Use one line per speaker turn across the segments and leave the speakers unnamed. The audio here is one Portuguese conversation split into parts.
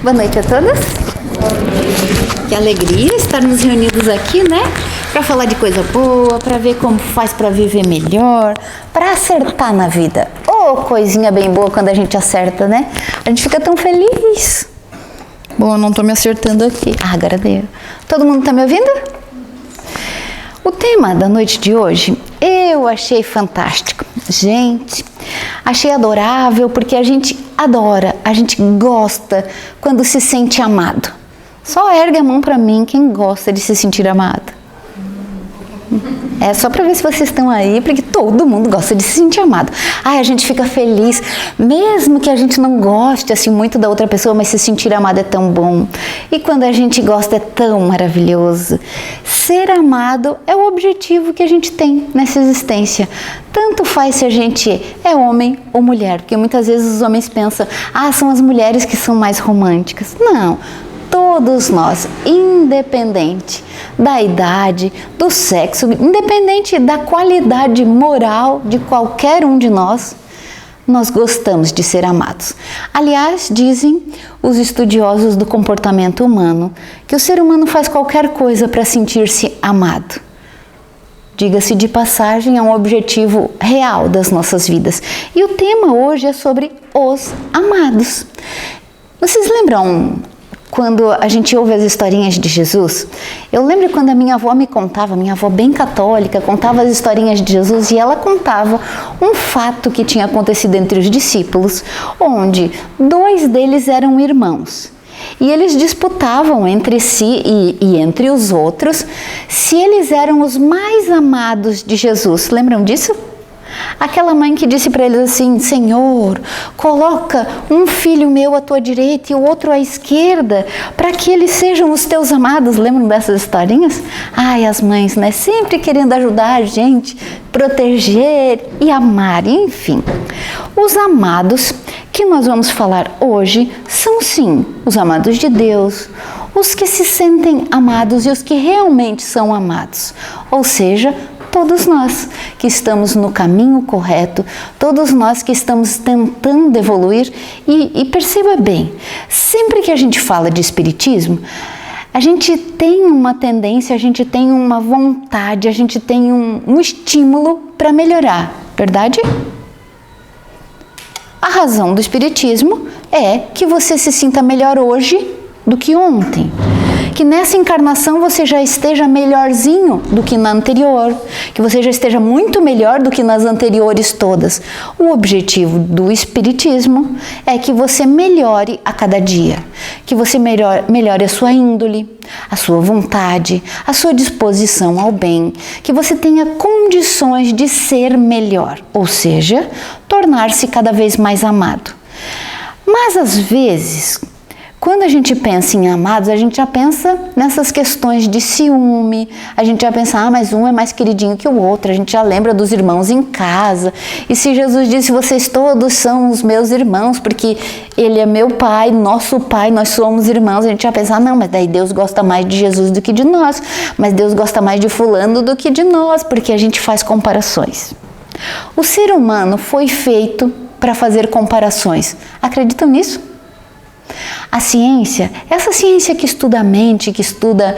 Boa noite a todas. Que alegria estarmos reunidos aqui, né? Para falar de coisa boa, para ver como faz para viver melhor, para acertar na vida. Coisinha bem boa quando a gente acerta, né? A gente fica tão feliz. Bom, eu não tô me acertando aqui. Agora deu. Todo mundo tá me ouvindo? O tema da noite de hoje eu achei fantástico. Gente, achei adorável porque a gente adora, a gente gosta quando se sente amado. Só ergue a mão para mim quem gosta de se sentir amado. É só para ver se vocês estão aí, porque todo mundo gosta de se sentir amado. A gente fica feliz, mesmo que a gente não goste assim muito da outra pessoa, mas se sentir amado é tão bom. E quando a gente gosta é tão maravilhoso. Ser amado é o objetivo que a gente tem nessa existência. Tanto faz se a gente é homem ou mulher, porque muitas vezes os homens pensam, são as mulheres que são mais românticas. Não. Todos nós, independente da idade, do sexo, independente da qualidade moral de qualquer um de nós, nós gostamos de ser amados. Aliás, dizem os estudiosos do comportamento humano que o ser humano faz qualquer coisa para sentir-se amado. Diga-se de passagem, é um objetivo real das nossas vidas. E o tema hoje é sobre os amados. Vocês lembram quando a gente ouve as historinhas de Jesus? Eu lembro quando a minha avó me contava, minha avó bem católica, contava as historinhas de Jesus e ela contava um fato que tinha acontecido entre os discípulos, onde 2 deles eram irmãos. E eles disputavam entre si e entre os outros se eles eram os mais amados de Jesus. Lembram disso? Aquela mãe que disse para eles assim: Senhor, coloca um filho meu à tua direita e o outro à esquerda, para que eles sejam os teus amados. Lembram dessas historinhas? As mães, né? Sempre querendo ajudar a gente, proteger e amar, enfim. Os amados que nós vamos falar hoje são sim os amados de Deus, os que se sentem amados e os que realmente são amados. Ou seja, todos nós que estamos no caminho correto, todos nós que estamos tentando evoluir e perceba bem, sempre que a gente fala de espiritismo, a gente tem uma tendência, a gente tem uma vontade, a gente tem um estímulo para melhorar, verdade? A razão do espiritismo é que você se sinta melhor hoje do que ontem. Que nessa encarnação você já esteja melhorzinho do que na anterior, que você já esteja muito melhor do que nas anteriores todas. O objetivo do espiritismo é que você melhore a cada dia, que você melhore a sua índole, a sua vontade, a sua disposição ao bem, que você tenha condições de ser melhor, ou seja, tornar-se cada vez mais amado. Mas às vezes, quando a gente pensa em amados, a gente já pensa nessas questões de ciúme, a gente já pensa, mas um é mais queridinho que o outro, a gente já lembra dos irmãos em casa. E se Jesus disse, vocês todos são os meus irmãos, porque ele é meu pai, nosso pai, nós somos irmãos, a gente já pensa, não, mas daí Deus gosta mais de Jesus do que de nós, mas Deus gosta mais de fulano do que de nós, porque a gente faz comparações. O ser humano foi feito para fazer comparações. Acreditam nisso? A ciência, essa ciência que estuda a mente, que estuda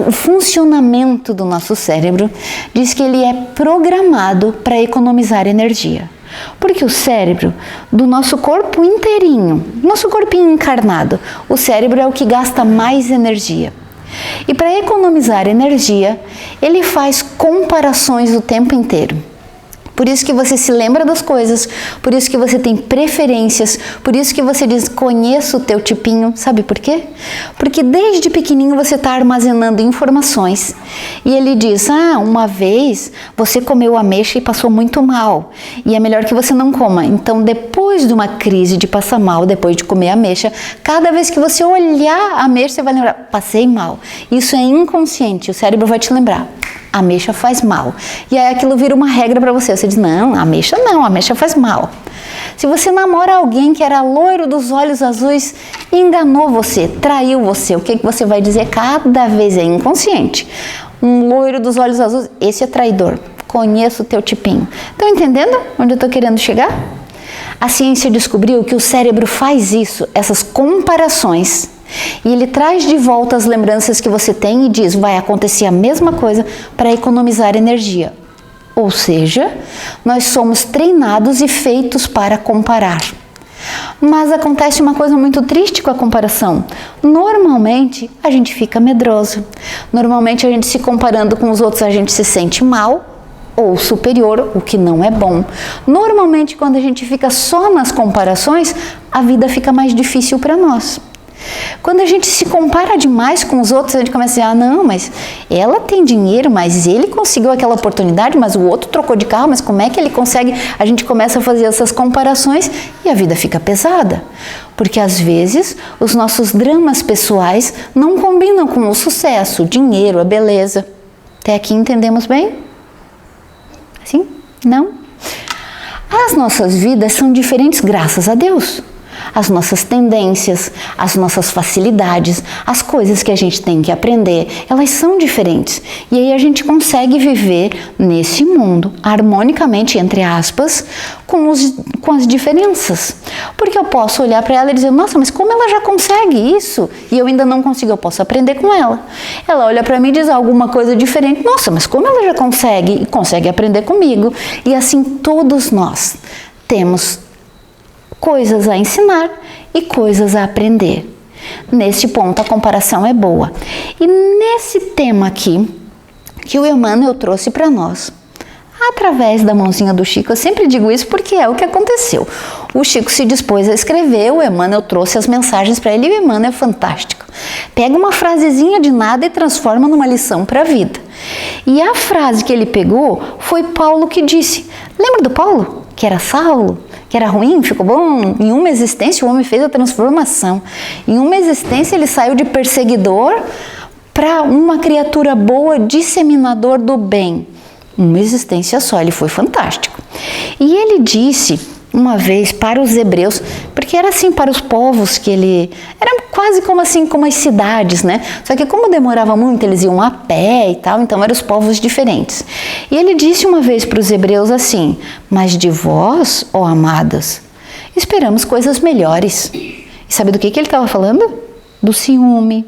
o funcionamento do nosso cérebro, diz que ele é programado para economizar energia. Porque o cérebro do nosso corpo inteirinho, nosso corpinho encarnado, o cérebro é o que gasta mais energia. E para economizar energia, ele faz comparações o tempo inteiro. Por isso que você se lembra das coisas, por isso que você tem preferências, por isso que você diz, conheço o teu tipinho. Sabe por quê? Porque desde pequenininho você está armazenando informações. E ele diz, uma vez você comeu ameixa e passou muito mal. E é melhor que você não coma. Então, depois de uma crise de passar mal, depois de comer ameixa, cada vez que você olhar a ameixa, você vai lembrar, passei mal. Isso é inconsciente, o cérebro vai te lembrar. Ameixa faz mal. E aí aquilo vira uma regra para você. Você diz, não, ameixa faz mal. Se você namora alguém que era loiro dos olhos azuis, enganou você, traiu você, o que você vai dizer? Cada vez é inconsciente. Um loiro dos olhos azuis, esse é traidor. Conheço o teu tipinho. Estão entendendo onde eu estou querendo chegar? A ciência descobriu que o cérebro faz isso, essas comparações, e ele traz de volta as lembranças que você tem e diz, vai acontecer a mesma coisa para economizar energia. Ou seja, nós somos treinados e feitos para comparar. Mas acontece uma coisa muito triste com a comparação. Normalmente a gente fica medroso. Normalmente a gente se comparando com os outros a gente se sente mal ou superior, o que não é bom. Normalmente quando a gente fica só nas comparações, a vida fica mais difícil para nós. Quando a gente se compara demais com os outros, a gente começa a dizer, ah não, mas ela tem dinheiro, mas ele conseguiu aquela oportunidade, mas o outro trocou de carro, mas como é que ele consegue? A gente começa a fazer essas comparações e a vida fica pesada. Porque às vezes os nossos dramas pessoais não combinam com o sucesso, o dinheiro, a beleza. Até aqui entendemos bem? Sim? Não? As nossas vidas são diferentes graças a Deus. As nossas tendências, as nossas facilidades, as coisas que a gente tem que aprender, elas são diferentes. E aí a gente consegue viver nesse mundo, harmonicamente, entre aspas, com as diferenças. Porque eu posso olhar para ela e dizer, nossa, mas como ela já consegue isso? E eu ainda não consigo, eu posso aprender com ela. Ela olha para mim e diz alguma coisa diferente, nossa, mas como ela já consegue? E consegue aprender comigo. E assim todos nós temos coisas a ensinar e coisas a aprender. Neste ponto, a comparação é boa. E nesse tema aqui, que o Emmanuel trouxe para nós, através da mãozinha do Chico, eu sempre digo isso porque é o que aconteceu. O Chico se dispôs a escrever, o Emmanuel trouxe as mensagens para ele, e o Emmanuel é fantástico. Pega uma frasezinha de nada e transforma numa lição para a vida. E a frase que ele pegou foi Paulo que disse. Lembra do Paulo? Que era Saulo? Que era ruim, ficou bom? Em uma existência o homem fez a transformação. Em uma existência ele saiu de perseguidor para uma criatura boa, disseminador do bem. Uma existência só, ele foi fantástico. E ele disse uma vez para os hebreus, porque era assim para os povos que ele... Era quase como assim, como as cidades, né? Só que como demorava muito, eles iam a pé e tal, então eram os povos diferentes. E ele disse uma vez para os hebreus assim, mas de vós, ó amados, esperamos coisas melhores. E sabe do que ele estava falando? Do ciúme,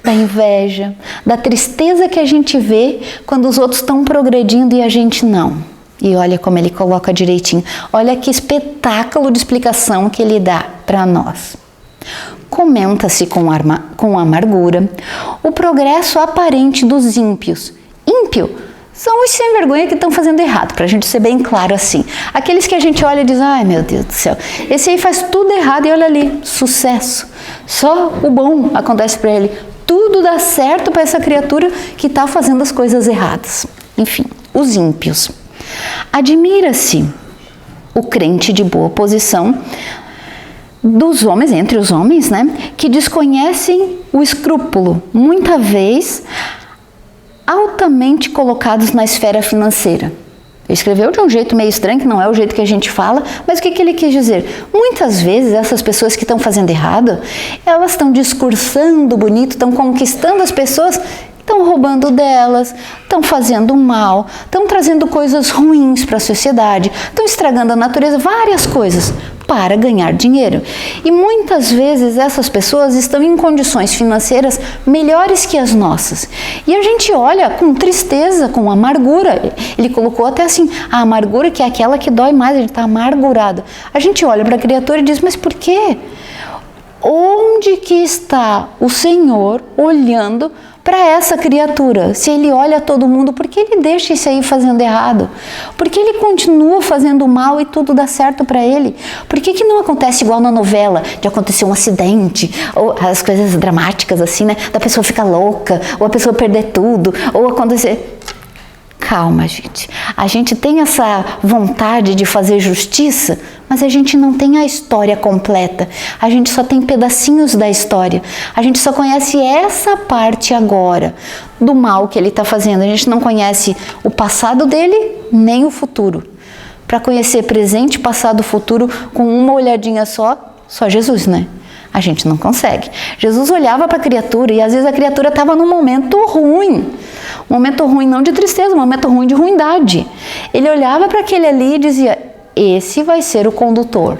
da inveja, da tristeza que a gente vê quando os outros estão progredindo e a gente não. E olha como ele coloca direitinho. Olha que espetáculo de explicação que ele dá para nós. Comenta-se com amargura o progresso aparente dos ímpios. Ímpio são os sem vergonha que estão fazendo errado, para a gente ser bem claro assim. Aqueles que a gente olha e diz, ai meu Deus do céu, esse aí faz tudo errado e olha ali, sucesso. Só o bom acontece para ele. Tudo dá certo para essa criatura que está fazendo as coisas erradas. Enfim, os ímpios. Admira-se o crente de boa posição dos homens, entre os homens, né, que desconhecem o escrúpulo, muita vez altamente colocados na esfera financeira. Ele escreveu de um jeito meio estranho, que não é o jeito que a gente fala, mas o que ele quis dizer? Muitas vezes essas pessoas que estão fazendo errado, elas estão discursando bonito, estão conquistando as pessoas, estão roubando delas, estão fazendo mal, estão trazendo coisas ruins para a sociedade, estão estragando a natureza, várias coisas para ganhar dinheiro. E muitas vezes essas pessoas estão em condições financeiras melhores que as nossas. E a gente olha com tristeza, com amargura. Ele colocou até assim, a amargura que é aquela que dói mais, ele está amargurado. A gente olha para a criatura e diz, mas por quê? Onde que está o Senhor olhando para essa criatura? Se ele olha todo mundo, por que ele deixa isso aí fazendo errado? Por que ele continua fazendo mal e tudo dá certo para ele? Por que não acontece igual na novela, de acontecer um acidente, ou as coisas dramáticas assim, né? Da pessoa ficar louca, ou a pessoa perder tudo, ou acontecer... Calma, gente. A gente tem essa vontade de fazer justiça, mas a gente não tem a história completa. A gente só tem pedacinhos da história. A gente só conhece essa parte agora do mal que ele está fazendo. A gente não conhece o passado dele, nem o futuro. Para conhecer presente, passado, futuro, com uma olhadinha só Jesus, né? A gente não consegue. Jesus olhava para a criatura e às vezes a criatura estava num momento ruim. Um momento ruim não de tristeza, um momento ruim de ruindade. Ele olhava para aquele ali e dizia, esse vai ser o condutor,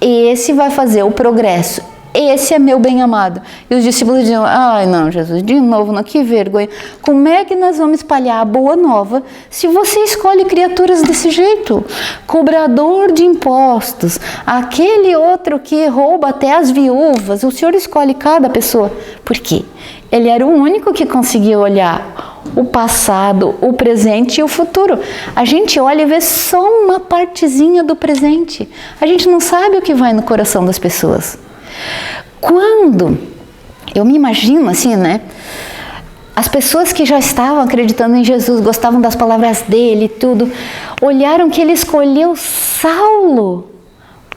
esse vai fazer o progresso, esse é meu bem-amado. E os discípulos diziam, ai não, Jesus, de novo, não, que vergonha. Como é que nós vamos espalhar a boa nova se você escolhe criaturas desse jeito? Cobrador de impostos, aquele outro que rouba até as viúvas, o Senhor escolhe cada pessoa. Por quê? Ele era o único que conseguia olhar o passado, o presente e o futuro. A gente olha e vê só uma partezinha do presente. A gente não sabe o que vai no coração das pessoas. Quando eu me imagino assim, né? As pessoas que já estavam acreditando em Jesus, gostavam das palavras dele e tudo, olharam que ele escolheu Saulo,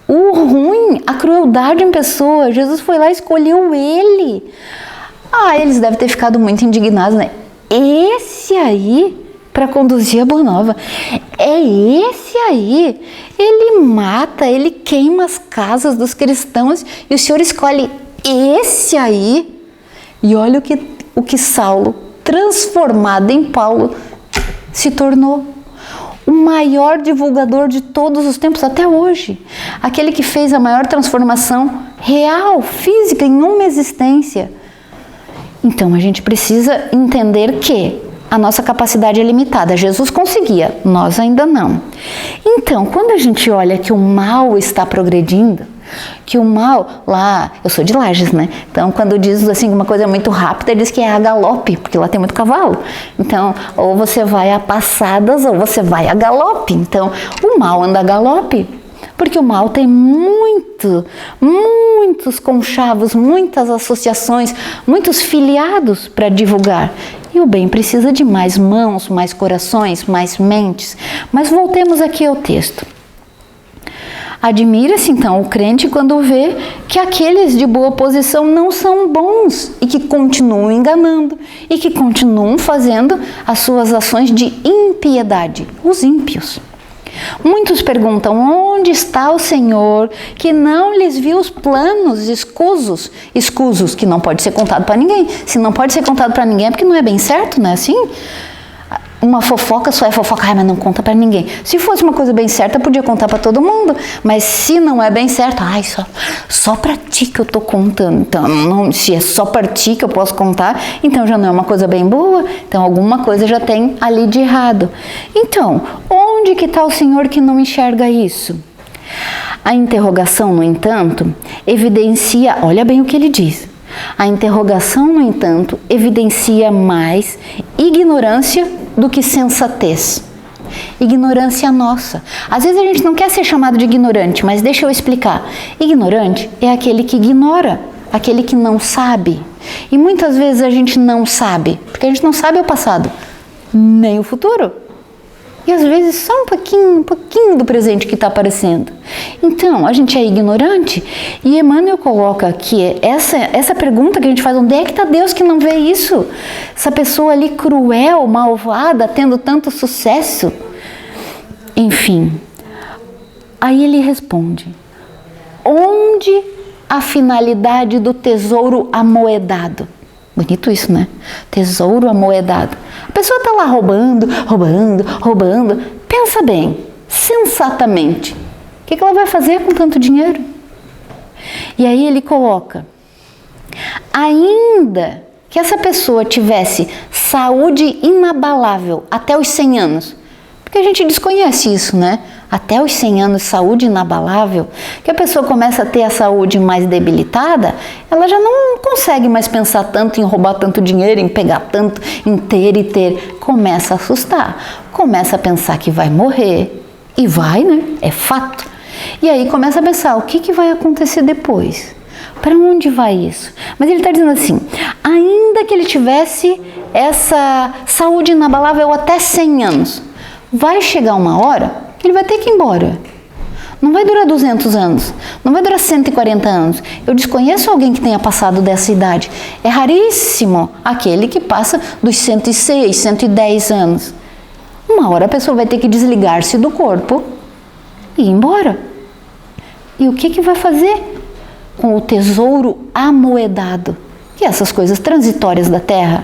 o ruim, a crueldade em pessoa. Jesus foi lá e escolheu ele. Eles devem ter ficado muito indignados, né? Esse aí, para conduzir a Boa Nova, é esse aí. Ele mata, ele queima as casas dos cristãos e o Senhor escolhe esse aí. E olha o que Saulo, transformado em Paulo, se tornou. O maior divulgador de todos os tempos até hoje. Aquele que fez a maior transformação real, física, em uma existência. Então a gente precisa entender que a nossa capacidade é limitada. Jesus conseguia, nós ainda não. Então, quando a gente olha que o mal está progredindo, que o mal, lá, eu sou de Lages, né? Então, quando diz assim uma coisa muito rápida, diz que é a galope, porque lá tem muito cavalo. Então, ou você vai a passadas ou você vai a galope. Então, o mal anda a galope. Porque o mal tem muitos conchavos, muitas associações, muitos filiados para divulgar. E o bem precisa de mais mãos, mais corações, mais mentes. Mas voltemos aqui ao texto. Admira-se então o crente quando vê que aqueles de boa posição não são bons e que continuam enganando e que continuam fazendo as suas ações de impiedade, os ímpios. Muitos perguntam, onde está o Senhor que não lhes viu os planos escusos, que não pode ser contado para ninguém. Se não pode ser contado para ninguém é porque não é bem certo, não é assim? Uma fofoca só é fofoca, mas não conta para ninguém. Se fosse uma coisa bem certa, podia contar para todo mundo. Mas se não é bem certo, só para ti que eu tô contando. Então, se é só para ti que eu posso contar, então já não é uma coisa bem boa. Então, alguma coisa já tem ali de errado. Então, onde que está o Senhor que não enxerga isso? A interrogação, no entanto, evidencia, olha bem o que ele diz. A interrogação, no entanto, evidencia mais ignorância do que sensatez. Ignorância nossa. Às vezes a gente não quer ser chamado de ignorante, mas deixa eu explicar. Ignorante é aquele que ignora, aquele que não sabe. E muitas vezes a gente não sabe, porque a gente não sabe o passado, nem o futuro. E às vezes só um pouquinho do presente que está aparecendo. Então, a gente é ignorante. E Emmanuel coloca que essa pergunta que a gente faz, onde é que está Deus que não vê isso? Essa pessoa ali cruel, malvada, tendo tanto sucesso. Enfim, aí ele responde, onde a finalidade do tesouro amoedado? Bonito isso, né? Tesouro amoedado. A pessoa está lá roubando. Pensa bem, sensatamente. O que ela vai fazer com tanto dinheiro? E aí ele coloca, ainda que essa pessoa tivesse saúde inabalável até os 100 anos, porque a gente desconhece isso, né? Até os 100 anos, saúde inabalável, que a pessoa começa a ter a saúde mais debilitada, ela já não consegue mais pensar tanto em roubar tanto dinheiro, em pegar tanto, em ter e ter. Começa a assustar, começa a pensar que vai morrer, e vai, né? É fato. E aí começa a pensar, o que vai acontecer depois? Para onde vai isso? Mas ele está dizendo assim, ainda que ele tivesse essa saúde inabalável até 100 anos, vai chegar uma hora que ele vai ter que ir embora. Não vai durar 200 anos, não vai durar 140 anos. Eu desconheço alguém que tenha passado dessa idade. É raríssimo aquele que passa dos 106, 110 anos. Uma hora a pessoa vai ter que desligar-se do corpo e ir embora. E o que vai fazer com o tesouro amoedado? E essas coisas transitórias da terra?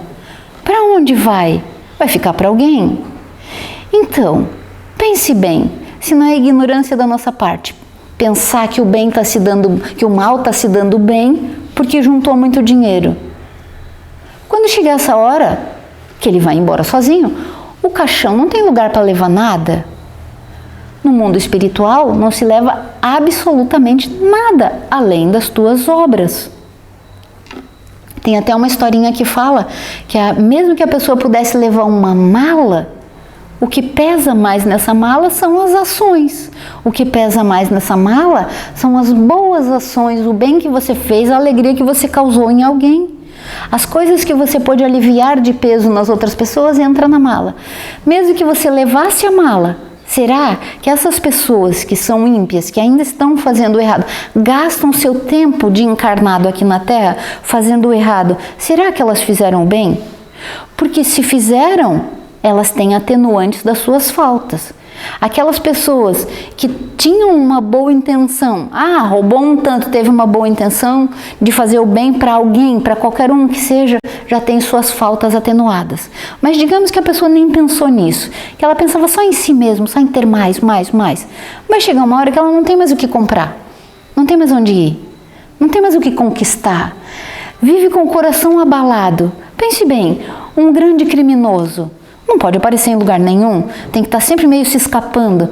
Para onde vai? Vai ficar para alguém? Então, pense bem, se não é ignorância da nossa parte? Pensar que o bem está se dando, que o mal está se dando bem porque juntou muito dinheiro. Quando chegar essa hora, que ele vai embora sozinho, o caixão não tem lugar para levar nada. No mundo espiritual não se leva absolutamente nada além das tuas obras. Tem até uma historinha que fala que mesmo que a pessoa pudesse levar uma mala, o que pesa mais nessa mala são as ações. O que pesa mais nessa mala são as boas ações, o bem que você fez, a alegria que você causou em alguém. As coisas que você pode aliviar de peso nas outras pessoas entra na mala. Mesmo que você levasse a mala, será que essas pessoas que são ímpias, que ainda estão fazendo o errado, gastam seu tempo de encarnado aqui na Terra fazendo o errado? Será que elas fizeram bem? Porque se fizeram, elas têm atenuantes das suas faltas. Aquelas pessoas que tinham uma boa intenção, roubou um tanto, teve uma boa intenção de fazer o bem para alguém, para qualquer um que seja, já tem suas faltas atenuadas. Mas digamos que a pessoa nem pensou nisso, que ela pensava só em si mesmo, só em ter mais. Vai chegar uma hora que ela não tem mais o que comprar, não tem mais onde ir, não tem mais o que conquistar, vive com o coração abalado. Pense bem, um grande criminoso não pode aparecer em lugar nenhum, tem que estar sempre meio se escapando.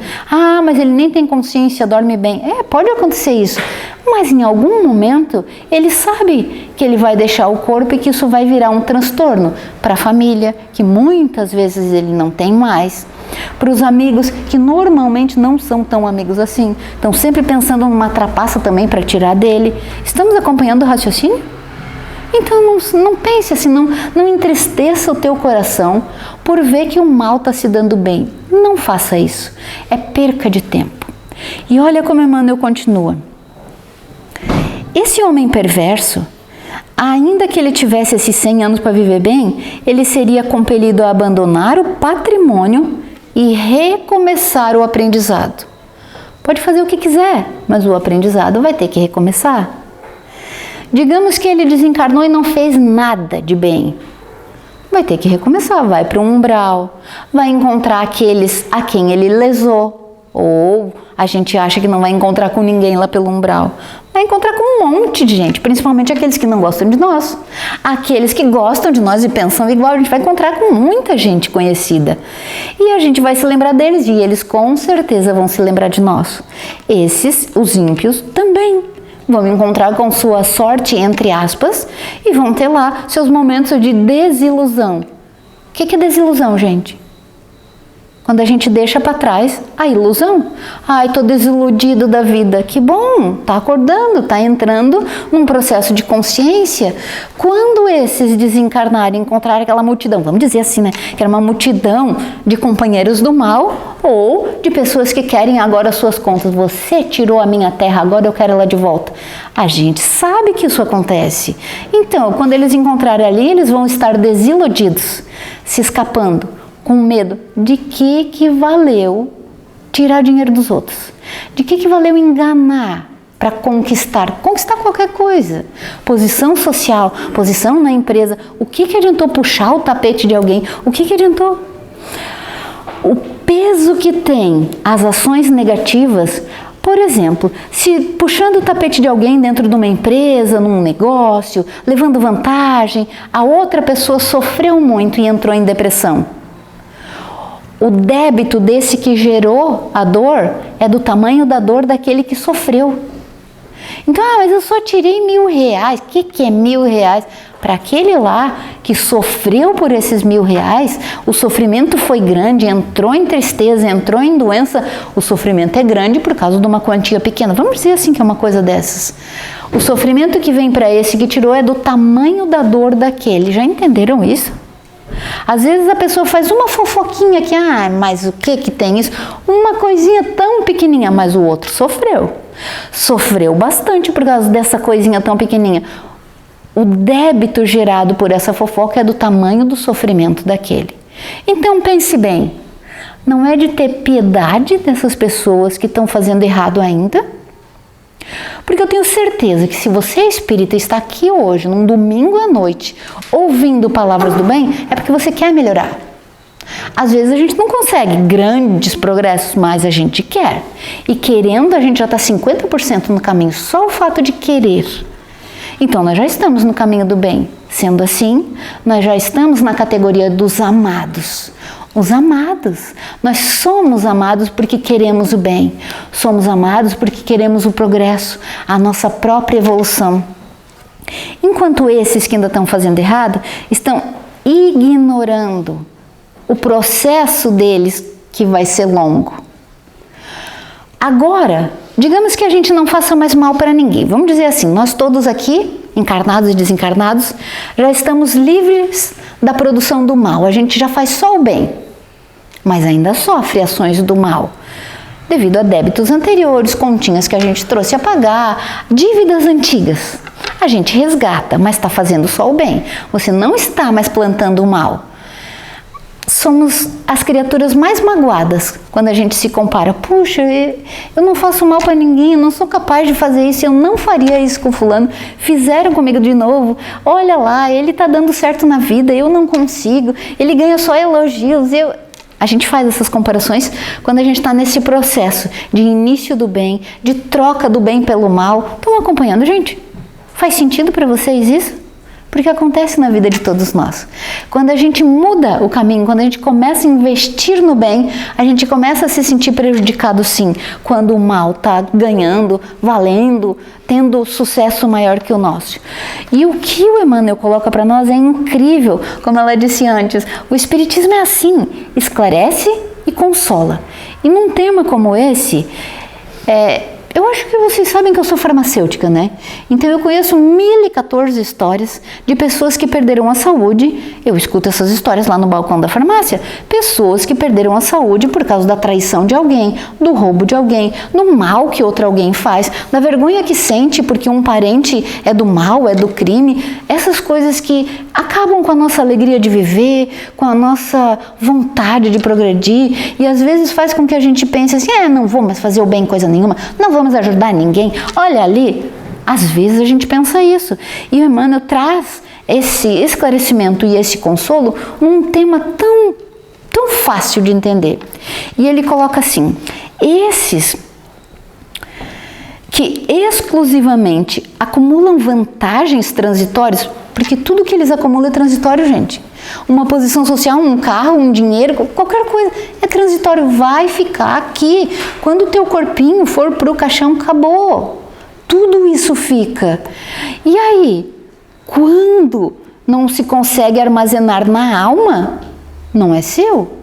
Mas ele nem tem consciência, dorme bem. Pode acontecer isso, mas em algum momento ele sabe que ele vai deixar o corpo e que isso vai virar um transtorno para a família, que muitas vezes ele não tem mais, para os amigos, que normalmente não são tão amigos assim, estão sempre pensando numa trapaça também para tirar dele. Estamos acompanhando o raciocínio? Então não pense assim, não entristeça o teu coração por ver que o mal está se dando bem. Não faça isso, é perca de tempo. E olha como Emmanuel continua. Esse homem perverso, ainda que ele tivesse esses 100 anos para viver bem, ele seria compelido a abandonar o patrimônio e recomeçar o aprendizado. Pode fazer o que quiser, mas o aprendizado vai ter que recomeçar. Digamos que ele desencarnou e não fez nada de bem. Vai ter que recomeçar, vai para um umbral, vai encontrar aqueles a quem ele lesou. Ou a gente acha que não vai encontrar com ninguém lá pelo umbral. Vai encontrar com um monte de gente, principalmente aqueles que não gostam de nós. Aqueles que gostam de nós e pensam igual, a gente vai encontrar com muita gente conhecida. E a gente vai se lembrar deles e eles com certeza vão se lembrar de nós. Esses, os ímpios, também vão encontrar com sua sorte, entre aspas, e vão ter lá seus momentos de desilusão. O que é desilusão, gente? Quando a gente deixa para trás a ilusão. Tô desiludido da vida. Que bom, tá acordando, tá entrando num processo de consciência. Quando esses desencarnarem, encontrarem aquela multidão, vamos dizer assim, né? Que era uma multidão de companheiros do mal ou de pessoas que querem agora suas contas. Você tirou a minha terra, agora eu quero ela de volta. A gente sabe que isso acontece. Então, quando eles encontrarem ali, eles vão estar desiludidos, se escapando, com medo. De que valeu tirar dinheiro dos outros? De que valeu enganar para conquistar qualquer coisa? Posição social, posição na empresa. O que adiantou puxar o tapete de alguém? O que adiantou? O peso que tem as ações negativas. Por exemplo, se puxando o tapete de alguém dentro de uma empresa, num negócio, levando vantagem, a outra pessoa sofreu muito e entrou em depressão. O débito desse que gerou a dor é do tamanho da dor daquele que sofreu. Então, mas eu só tirei R$1.000. O que é R$1.000? Para aquele lá que sofreu por esses R$1.000, o sofrimento foi grande, entrou em tristeza, entrou em doença. O sofrimento é grande por causa de uma quantia pequena. Vamos dizer assim que é uma coisa dessas. O sofrimento que vem para esse que tirou é do tamanho da dor daquele. Já entenderam isso? Às vezes a pessoa faz uma fofoquinha aqui, mas o que tem isso? Uma coisinha tão pequenininha, mas o outro sofreu. Sofreu bastante por causa dessa coisinha tão pequenininha. O débito gerado por essa fofoca é do tamanho do sofrimento daquele. Então pense bem, não é de ter piedade dessas pessoas que estão fazendo errado ainda? Porque eu tenho certeza que se você espírita está aqui hoje, num domingo à noite, ouvindo palavras do bem, é porque você quer melhorar. Às vezes a gente não consegue grandes progressos, mas a gente quer. E querendo, a gente já está 50% no caminho, só o fato de querer. Então, nós já estamos no caminho do bem. Sendo assim, nós já estamos na categoria dos amados. Os amados. Nós somos amados porque queremos o bem. Somos amados porque queremos o progresso, a nossa própria evolução. Enquanto esses que ainda estão fazendo errado, estão ignorando o processo deles, que vai ser longo. Agora, digamos que a gente não faça mais mal para ninguém. Vamos dizer assim, nós todos aqui, encarnados e desencarnados, já estamos livres da produção do mal. A gente já faz só o bem, mas ainda sofre ações do mal, devido a débitos anteriores, continhas que a gente trouxe a pagar, dívidas antigas. A gente resgata, mas está fazendo só o bem. Você não está mais plantando o mal. Somos as criaturas mais magoadas quando a gente se compara. Puxa, eu não faço mal para ninguém, eu não sou capaz de fazer isso, eu não faria isso com fulano. Fizeram comigo de novo. Olha lá, ele está dando certo na vida, eu não consigo. Ele ganha só elogios. A gente faz essas comparações quando a gente está nesse processo de início do bem, de troca do bem pelo mal. Estão acompanhando, gente? Faz sentido para vocês isso? Porque acontece na vida de todos nós. Quando a gente muda o caminho, quando a gente começa a investir no bem, a gente começa a se sentir prejudicado sim, quando o mal está ganhando, valendo, tendo sucesso maior que o nosso. E o que o Emmanuel coloca para nós é incrível, como ela disse antes, o Espiritismo é assim, esclarece e consola. E num tema como esse, eu acho que vocês sabem que eu sou farmacêutica, né? Então eu conheço 1014 histórias de pessoas que perderam a saúde. Eu escuto essas histórias lá no balcão da farmácia. Pessoas que perderam a saúde por causa da traição de alguém, do roubo de alguém, do mal que outro alguém faz, da vergonha que sente porque um parente é do mal, é do crime. Essas coisas que acabam com a nossa alegria de viver, com a nossa vontade de progredir. E às vezes faz com que a gente pense assim, não vou mais fazer o bem coisa nenhuma, não vamos ajudar ninguém, olha ali. Às vezes a gente pensa isso. E o Emmanuel traz esse esclarecimento e esse consolo num tema tão fácil de entender. E ele coloca assim, esses que exclusivamente acumulam vantagens transitórias, porque tudo que eles acumulam é transitório, gente. Uma posição social, um carro, um dinheiro, qualquer coisa é transitório, vai ficar aqui. Quando o teu corpinho for pro caixão, acabou. Tudo isso fica. E aí, quando não se consegue armazenar na alma, não é seu.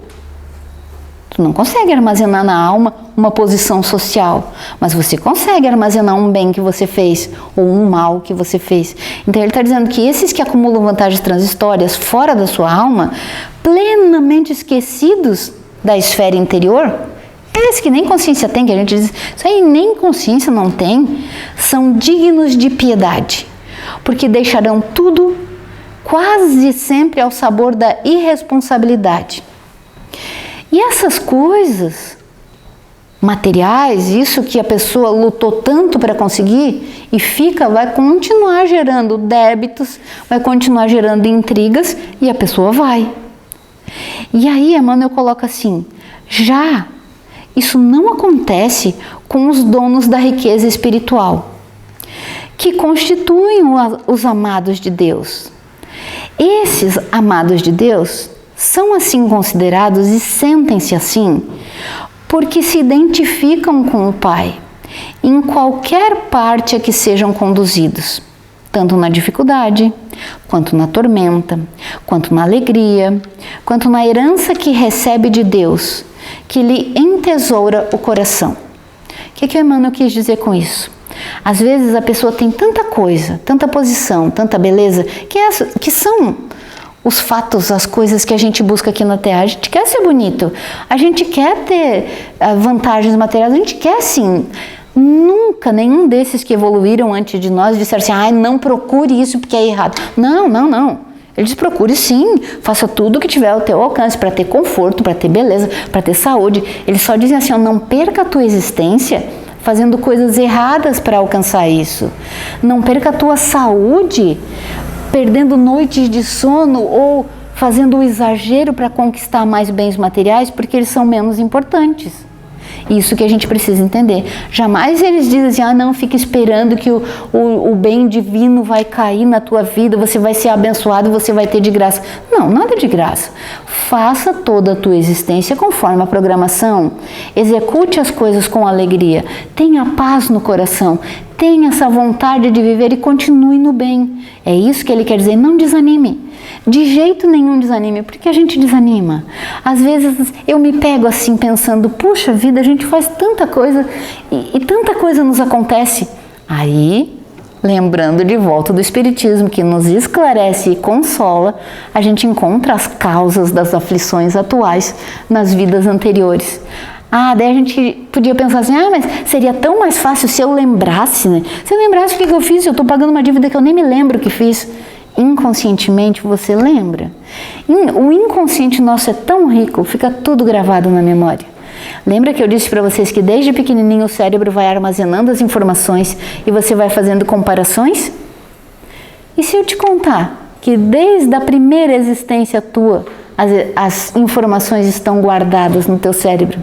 Tu não consegue armazenar na alma uma posição social, mas você consegue armazenar um bem que você fez ou um mal que você fez. Então ele está dizendo que esses que acumulam vantagens transitórias fora da sua alma, plenamente esquecidos da esfera interior, esses que nem consciência tem, que a gente diz, isso aí nem consciência não tem, são dignos de piedade, porque deixarão tudo quase sempre ao sabor da irresponsabilidade. E essas coisas materiais, isso que a pessoa lutou tanto para conseguir e vai continuar gerando débitos, vai continuar gerando intrigas e a pessoa vai. E aí Emmanuel coloca assim, já isso não acontece com os donos da riqueza espiritual, que constituem os amados de Deus. Esses amados de Deus são assim considerados e sentem-se assim porque se identificam com o Pai em qualquer parte a que sejam conduzidos, tanto na dificuldade, quanto na tormenta, quanto na alegria, quanto na herança que recebe de Deus, que lhe entesoura o coração. O que o Emmanuel quis dizer com isso? Às vezes a pessoa tem tanta coisa, tanta posição, tanta beleza, que são os fatos, as coisas que a gente busca aqui na Terra. A gente quer ser bonito, a gente quer ter vantagens materiais, a gente quer sim. Nunca nenhum desses que evoluíram antes de nós disseram assim, não procure isso porque é errado. Não. Eles procurem sim, faça tudo o que tiver ao teu alcance para ter conforto, para ter beleza, para ter saúde. Eles só dizem assim, não perca a tua existência fazendo coisas erradas para alcançar isso. Não perca a tua saúde perdendo noites de sono ou fazendo o exagero para conquistar mais bens materiais porque eles são menos importantes. Isso que a gente precisa entender. Jamais eles dizem assim, não, fica esperando que o bem divino vai cair na tua vida, você vai ser abençoado, você vai ter de graça. Não, nada de graça. Faça toda a tua existência conforme a programação. Execute as coisas com alegria. Tenha paz no coração. Tenha essa vontade de viver e continue no bem. É isso que ele quer dizer, não desanime. De jeito nenhum desanime. Por que a gente desanima? Às vezes eu me pego assim pensando, puxa vida, a gente faz tanta coisa e tanta coisa nos acontece. Aí, lembrando de volta do Espiritismo, que nos esclarece e consola, a gente encontra as causas das aflições atuais nas vidas anteriores. Daí a gente podia pensar assim, mas seria tão mais fácil se eu lembrasse, né? Se eu lembrasse o que eu fiz, eu estou pagando uma dívida que eu nem me lembro o que fiz. Inconscientemente você lembra. O inconsciente nosso é tão rico, fica tudo gravado na memória. Lembra que eu disse para vocês que desde pequenininho o cérebro vai armazenando as informações e você vai fazendo comparações? E se eu te contar que desde a primeira existência tua as informações estão guardadas no teu cérebro?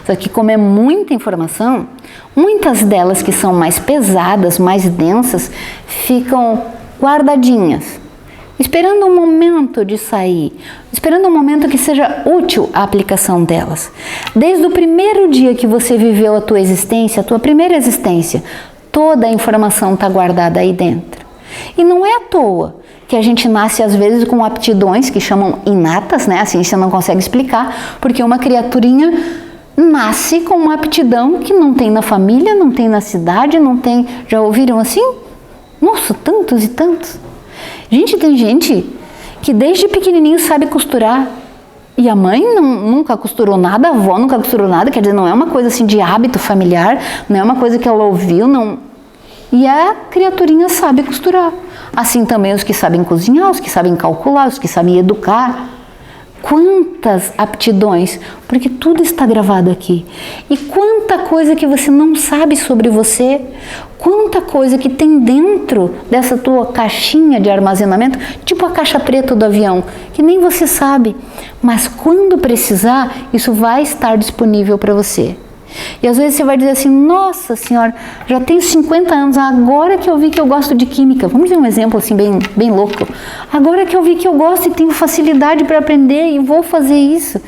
Só que como é muita informação, muitas delas que são mais pesadas, mais densas, ficam guardadinhas, esperando um momento de sair, esperando um momento que seja útil a aplicação delas. Desde o primeiro dia que você viveu a tua existência, a tua primeira existência, toda a informação está guardada aí dentro. E não é à toa que a gente nasce às vezes com aptidões que chamam inatas, né? A ciência não consegue explicar, porque uma criaturinha nasce com uma aptidão que não tem na família, não tem na cidade, não tem... Já ouviram assim? Nossa, tantos e tantos. Gente, tem gente que desde pequenininho sabe costurar. E a mãe nunca costurou nada, a avó nunca costurou nada. Quer dizer, não é uma coisa assim de hábito familiar, não é uma coisa que ela ouviu, não. E a criaturinha sabe costurar. Assim também os que sabem cozinhar, os que sabem calcular, os que sabem educar. Quantas aptidões, porque tudo está gravado aqui. E quanta coisa que você não sabe sobre você, quanta coisa que tem dentro dessa tua caixinha de armazenamento, tipo a caixa preta do avião, que nem você sabe, mas quando precisar, isso vai estar disponível para você. E às vezes você vai dizer assim, nossa senhora, já tenho 50 anos, agora que eu vi que eu gosto de química, vamos ver um exemplo assim bem louco, agora que eu vi que eu gosto e tenho facilidade para aprender e vou fazer isso.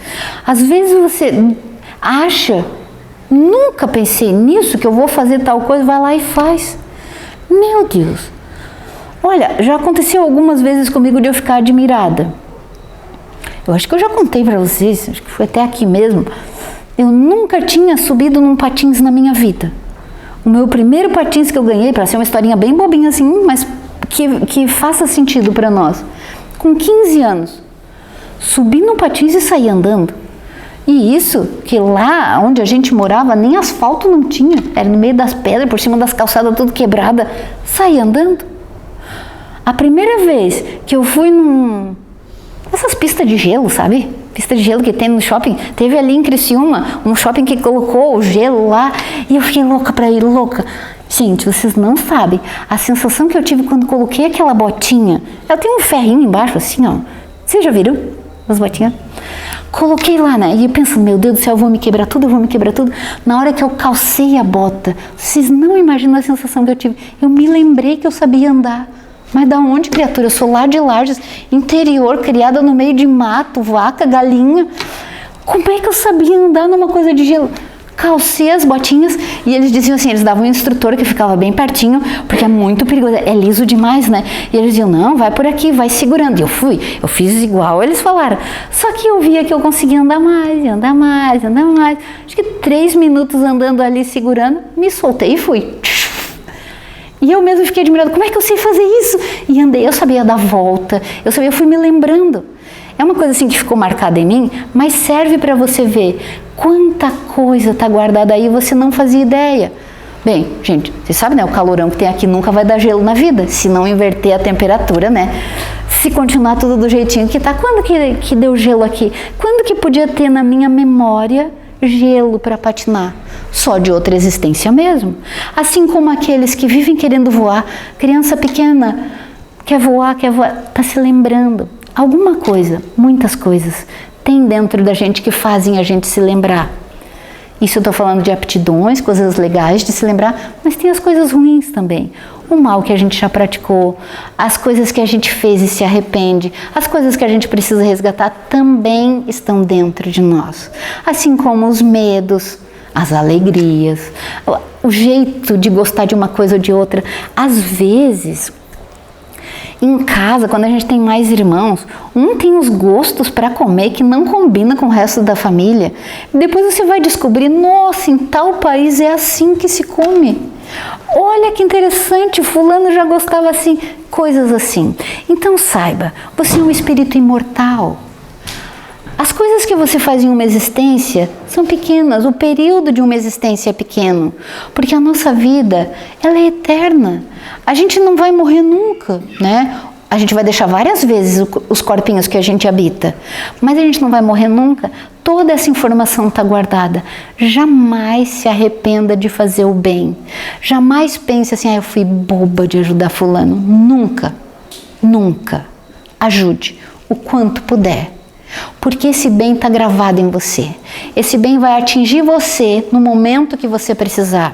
Às vezes você acha, nunca pensei nisso, que eu vou fazer tal coisa, vai lá e faz. Meu Deus, olha, já aconteceu algumas vezes comigo de eu ficar admirada. Eu acho que eu já contei para vocês, acho que foi até aqui mesmo. Eu nunca tinha subido num patins na minha vida. O meu primeiro patins que eu ganhei, para ser uma historinha bem bobinha assim, mas que faça sentido para nós. Com 15 anos, subi num patins e saí andando. E isso, que lá onde a gente morava, nem asfalto não tinha. Era no meio das pedras, por cima das calçadas tudo quebrada. Saí andando. A primeira vez que eu fui essas pistas de gelo, sabe? Pista de gelo que tem no shopping, teve ali em Criciúma, um shopping que colocou o gelo lá, e eu fiquei louca pra ir, louca. Gente, vocês não sabem, a sensação que eu tive quando coloquei aquela botinha, ela tem um ferrinho embaixo assim, ó, vocês já viram as botinhas? Coloquei lá, né, e eu pensando, meu Deus do céu, eu vou me quebrar tudo, na hora que eu calcei a bota, vocês não imaginam a sensação que eu tive, eu me lembrei que eu sabia andar. Mas da onde, criatura? Eu sou lá de Lages, interior, criada no meio de mato, vaca, galinha. Como é que eu sabia andar numa coisa de gelo? Calcei as botinhas e eles diziam assim, eles davam um instrutor que ficava bem pertinho, porque é muito perigoso, é liso demais, né? E eles diziam, não, vai por aqui, vai segurando. E eu fiz igual eles falaram. Só que eu via que eu conseguia andar mais. Acho que 3 minutos andando ali segurando, me soltei e fui. E eu mesmo fiquei admirada, como é que eu sei fazer isso? E andei, eu sabia dar volta, eu fui me lembrando. É uma coisa assim que ficou marcada em mim, mas serve para você ver quanta coisa está guardada aí e você não fazia ideia. Bem, gente, vocês sabem, né? O calorão que tem aqui nunca vai dar gelo na vida, se não inverter a temperatura, né? Se continuar tudo do jeitinho que tá. Quando que deu gelo aqui? Quando que podia ter na minha memória gelo para patinar? Só de outra existência mesmo. Assim como aqueles que vivem querendo voar, criança pequena quer voar, tá se lembrando. alguma coisa, muitas coisas, tem dentro da gente que fazem a gente se lembrar. Isso eu estou falando de aptidões, coisas legais de se lembrar, mas tem as coisas ruins também. O mal que a gente já praticou, as coisas que a gente fez e se arrepende, as coisas que a gente precisa resgatar também estão dentro de nós. Assim como os medos, as alegrias, o jeito de gostar de uma coisa ou de outra. Às vezes, em casa, quando a gente tem mais irmãos, um tem os gostos para comer que não combina com o resto da família. Depois você vai descobrir, nossa, em tal país é assim que se come. Olha que interessante, fulano já gostava assim, coisas assim. Então saiba, você é um espírito imortal. As coisas que você faz em uma existência são pequenas, o período de uma existência é pequeno, porque a nossa vida, ela é eterna. A gente não vai morrer nunca, né? A gente vai deixar várias vezes os corpinhos que a gente habita, mas a gente não vai morrer nunca. Toda essa informação está guardada. Jamais se arrependa de fazer o bem. Jamais pense assim, eu fui boba de ajudar fulano. Nunca, nunca. Ajude o quanto puder. Porque esse bem está gravado em você. Esse bem vai atingir você no momento que você precisar.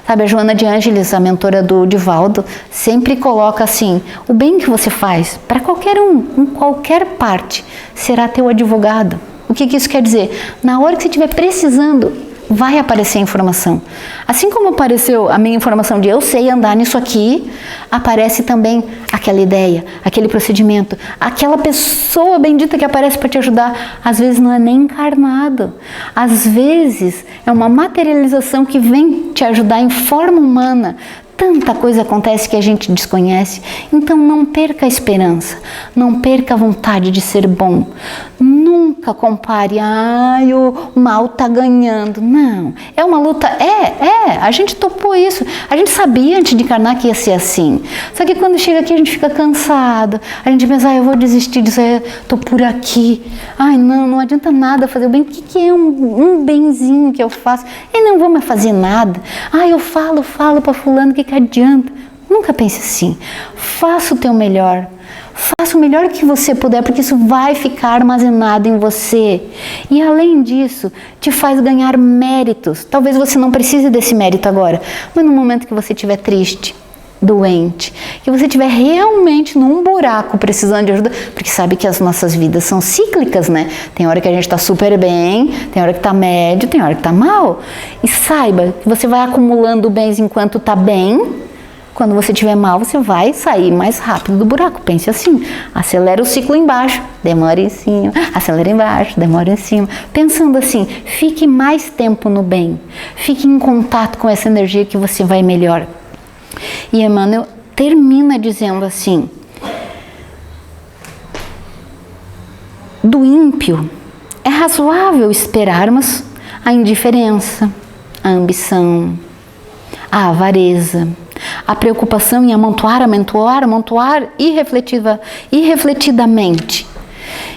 Sabe, a Joana de Ângeles, a mentora do Divaldo, sempre coloca assim, o bem que você faz, para qualquer um, em qualquer parte, será teu advogado. O que isso quer dizer? Na hora que você estiver precisando, vai aparecer a informação. Assim como apareceu a minha informação de eu sei andar nisso aqui, aparece também aquela ideia, aquele procedimento, aquela pessoa bendita que aparece para te ajudar. Às vezes não é nem encarnado, às vezes é uma materialização que vem te ajudar em forma humana. Tanta coisa acontece que a gente desconhece, então não perca a esperança, não perca a vontade de ser bom. Nunca compare, o mal está ganhando. Não, é uma luta, a gente topou isso, a gente sabia antes de encarnar que ia ser assim. Só que quando chega aqui a gente fica cansado, a gente pensa, eu vou desistir disso, estou por aqui. Não adianta nada fazer o bem, o que é um benzinho que eu faço? Eu não vou mais fazer nada. Eu falo para fulano, que adianta? Nunca pense assim. Faça o teu melhor. Faça o melhor que você puder, porque isso vai ficar armazenado em você. E além disso, te faz ganhar méritos. Talvez você não precise desse mérito agora, mas no momento que você estiver triste, doente, que você estiver realmente num buraco precisando de ajuda, porque sabe que as nossas vidas são cíclicas, né? Tem hora que a gente está super bem, tem hora que está médio, tem hora que está mal. E saiba que você vai acumulando bens enquanto está bem. Quando você estiver mal, você vai sair mais rápido do buraco. Pense assim, acelera o ciclo embaixo, demora em cima, acelera embaixo, demora em cima. Pensando assim, fique mais tempo no bem, fique em contato com essa energia que você vai melhor. E Emmanuel termina dizendo assim, do ímpio é razoável esperarmos a indiferença, a ambição, a avareza, a preocupação em amontoar irrefletidamente.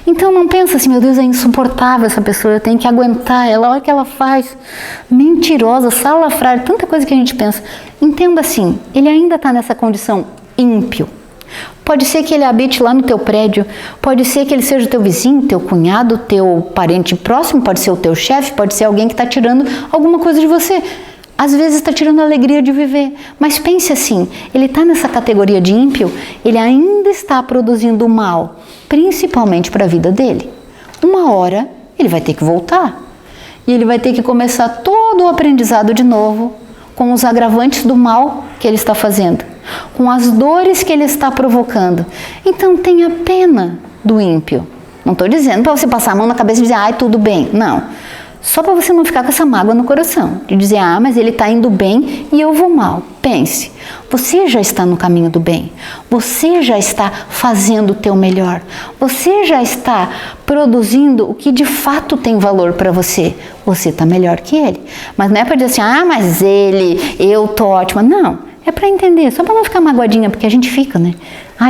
Então não pensa assim, meu Deus, é insuportável essa pessoa, eu tenho que aguentar ela, olha o que ela faz, mentirosa, salafrária, tanta coisa que a gente pensa. Entenda assim, ele ainda está nessa condição ímpio. Pode ser que ele habite lá no teu prédio, pode ser que ele seja o teu vizinho, teu cunhado, teu parente próximo, pode ser o teu chefe, pode ser alguém que está tirando alguma coisa de você. Às vezes está tirando a alegria de viver, mas pense assim, ele está nessa categoria de ímpio, ele ainda está produzindo mal, principalmente para a vida dele. Uma hora ele vai ter que voltar e ele vai ter que começar todo o aprendizado de novo com os agravantes do mal que ele está fazendo, com as dores que ele está provocando. Então tenha pena do ímpio. Não estou dizendo para você passar a mão na cabeça e dizer, tudo bem. Não. Só para você não ficar com essa mágoa no coração, de dizer, mas ele está indo bem e eu vou mal. Pense, você já está no caminho do bem, você já está fazendo o teu melhor, você já está produzindo o que de fato tem valor para você. Você está melhor que ele. Mas não é para dizer assim, mas eu tô ótima. Não, É para entender, só para não ficar magoadinha, porque a gente fica, né?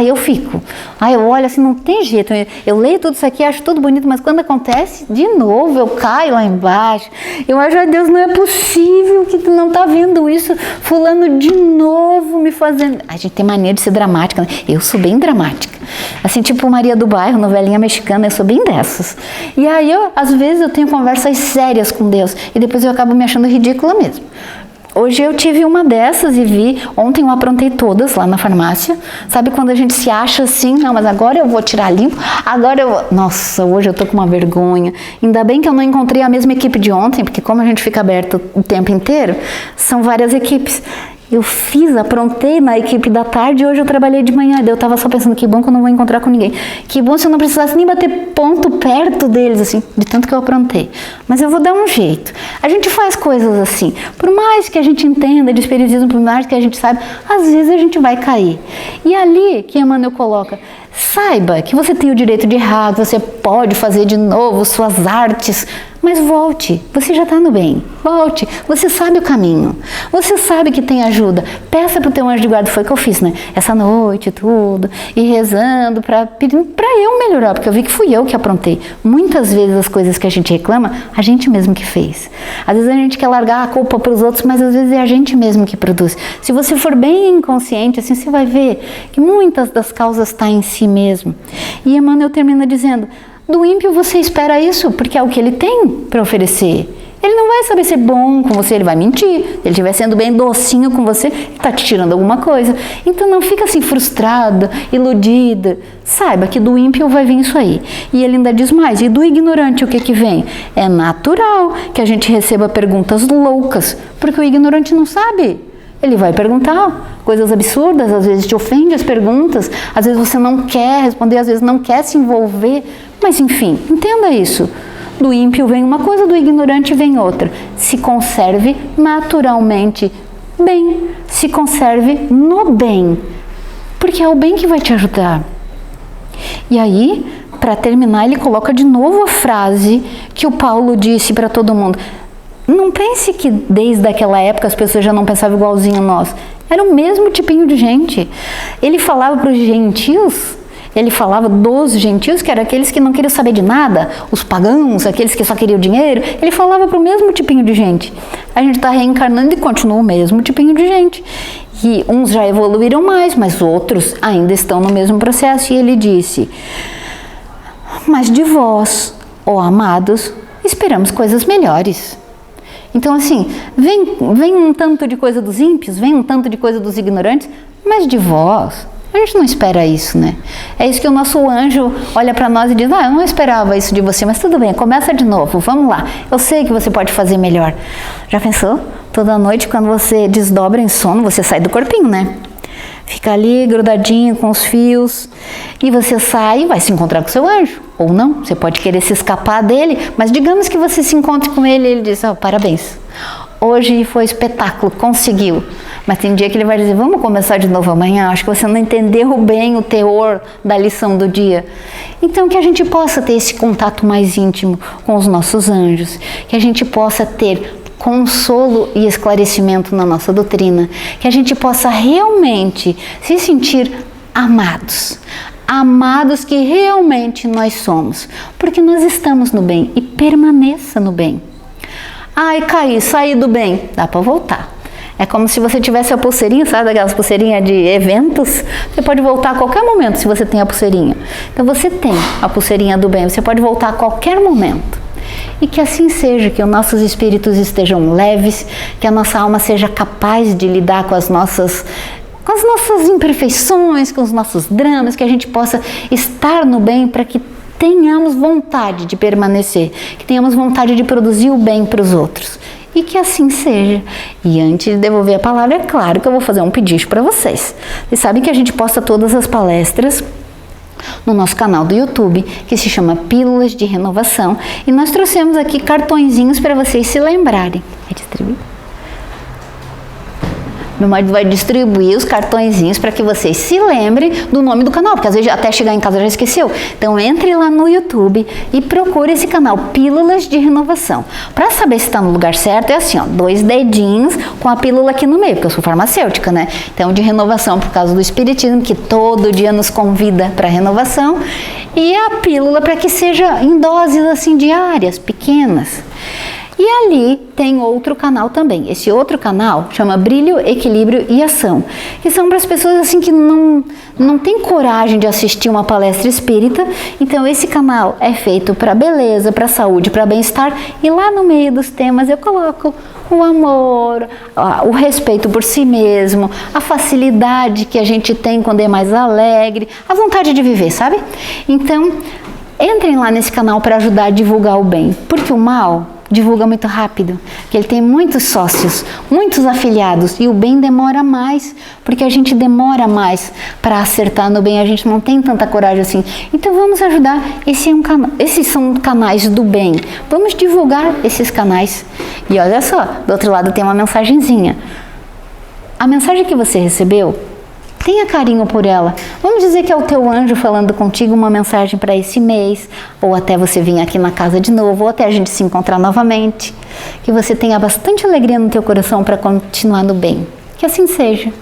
Eu fico. Eu olho assim, não tem jeito. Eu leio tudo isso aqui, acho tudo bonito, mas quando acontece, de novo, eu caio lá embaixo. Eu acho, Deus, não é possível que tu não tá vendo isso. Fulano de novo me fazendo... A gente tem mania de ser dramática, né? Eu sou bem dramática. Assim, tipo Maria do Bairro, novelinha mexicana, eu sou bem dessas. E aí, às vezes, eu tenho conversas sérias com Deus. E depois eu acabo me achando ridícula mesmo. Hoje eu tive uma dessas e vi, ontem eu aprontei todas lá na farmácia, sabe quando a gente se acha assim, não, mas agora eu vou tirar limpo, agora eu vou... Nossa, hoje eu tô com uma vergonha, ainda bem que eu não encontrei a mesma equipe de ontem, porque como a gente fica aberto o tempo inteiro, são várias equipes. Eu aprontei na equipe da tarde e hoje eu trabalhei de manhã. Eu tava só pensando, que bom que eu não vou encontrar com ninguém. Que bom se eu não precisasse nem bater ponto perto deles, assim, de tanto que eu aprontei. Mas eu vou dar um jeito. A gente faz coisas assim. Por mais que a gente entenda de espiritismo, por mais que a gente saiba, às vezes a gente vai cair. E ali que Emmanuel coloca, saiba que você tem o direito de errar, que você pode fazer de novo suas artes, mas volte, você já está no bem, volte, você sabe o caminho, você sabe que tem ajuda, peça para o teu anjo de guarda, foi o que eu fiz, né, essa noite tudo, e rezando, pedindo para eu melhorar, porque eu vi que fui eu que aprontei. Muitas vezes as coisas que a gente reclama, a gente mesmo que fez, às vezes a gente quer largar a culpa para os outros, mas às vezes é a gente mesmo que produz. Se você for bem inconsciente, assim, você vai ver que muitas das causas estão em si mesmo. E Emmanuel termina dizendo, do ímpio você espera isso, porque é o que ele tem para oferecer. Ele não vai saber ser bom com você, ele vai mentir. Se ele estiver sendo bem docinho com você, ele está te tirando alguma coisa. Então não fica assim frustrada, iludida. Saiba que do ímpio vai vir isso aí. E ele ainda diz mais, e do ignorante o que que vem? É natural que a gente receba perguntas loucas, porque o ignorante não sabe. Ele vai perguntar coisas absurdas, às vezes te ofende as perguntas, às vezes você não quer responder, às vezes não quer se envolver, mas enfim, entenda isso. Do ímpio vem uma coisa, do ignorante vem outra. Se conserve naturalmente bem, se conserve no bem, porque é o bem que vai te ajudar. E aí, para terminar, ele coloca de novo a frase que o Paulo disse para todo mundo. Não pense que desde aquela época as pessoas já não pensavam igualzinho a nós. Era o mesmo tipinho de gente. Ele falava para os gentios, ele falava dos gentios, que eram aqueles que não queriam saber de nada, os pagãos, aqueles que só queriam dinheiro. Ele falava para o mesmo tipinho de gente. A gente está reencarnando e continua o mesmo tipinho de gente. E uns já evoluíram mais, mas outros ainda estão no mesmo processo. E ele disse, mas de vós, ó amados, esperamos coisas melhores. Então assim, vem um tanto de coisa dos ímpios, vem um tanto de coisa dos ignorantes, mas de vós, a gente não espera isso, né? É isso que o nosso anjo olha para nós e diz, eu não esperava isso de você, mas tudo bem, começa de novo, vamos lá. Eu sei que você pode fazer melhor. Já pensou? Toda noite, quando você desdobra em sono, você sai do corpinho, né? Fica ali grudadinho com os fios e você sai e vai se encontrar com o seu anjo. Ou não, você pode querer se escapar dele, mas digamos que você se encontre com ele e ele diz, parabéns, hoje foi espetáculo, conseguiu. Mas tem dia que ele vai dizer, vamos começar de novo amanhã, acho que você não entendeu bem o teor da lição do dia. Então que a gente possa ter esse contato mais íntimo com os nossos anjos, que a gente possa ter consolo e esclarecimento na nossa doutrina, que a gente possa realmente se sentir amados, amados que realmente nós somos, porque nós estamos no bem e permaneça no bem. Caí, saí do bem, dá para voltar. É como se você tivesse a pulseirinha, sabe daquelas pulseirinhas de eventos? Você pode voltar a qualquer momento se você tem a pulseirinha. Então você tem a pulseirinha do bem, você pode voltar a qualquer momento. E que assim seja, que os nossos espíritos estejam leves, que a nossa alma seja capaz de lidar com as nossas imperfeições, com os nossos dramas, que a gente possa estar no bem para que tenhamos vontade de permanecer, que tenhamos vontade de produzir o bem para os outros. E que assim seja. E antes de devolver a palavra, é claro que eu vou fazer um pedido para vocês. Vocês sabem que a gente posta todas as palestras no nosso canal do YouTube, que se chama Pílulas de Renovação, e nós trouxemos aqui cartõezinhos para vocês se lembrarem. É distribuir? Meu marido vai distribuir os cartõezinhos para que vocês se lembrem do nome do canal, porque às vezes até chegar em casa já esqueceu. Então entre lá no YouTube e procure esse canal, Pílulas de Renovação. Para saber se está no lugar certo, é assim, ó, 2 dedinhos com a pílula aqui no meio, porque eu sou farmacêutica, né? Então de renovação por causa do Espiritismo, que todo dia nos convida para renovação, e a pílula para que seja em doses assim diárias, pequenas. E ali tem outro canal também. Esse outro canal chama Brilho, Equilíbrio e Ação, que são para as pessoas assim que não tem coragem de assistir uma palestra espírita. Então esse canal é feito para beleza, para saúde, para bem-estar, e lá no meio dos temas eu coloco o amor, o respeito por si mesmo, a facilidade que a gente tem quando é mais alegre, a vontade de viver, sabe? Então entrem lá nesse canal para ajudar a divulgar o bem, porque o mal divulga muito rápido, que ele tem muitos sócios, muitos afiliados, e o bem demora mais, porque a gente demora mais para acertar no bem, a gente não tem tanta coragem assim. Então vamos ajudar, esses são canais do bem, vamos divulgar esses canais. E olha só, do outro lado tem uma mensagenzinha. A mensagem que você recebeu, tenha carinho por ela. Vamos dizer que é o teu anjo falando contigo uma mensagem para esse mês, ou até você vir aqui na casa de novo, ou até a gente se encontrar novamente. Que você tenha bastante alegria no teu coração para continuar no bem. Que assim seja.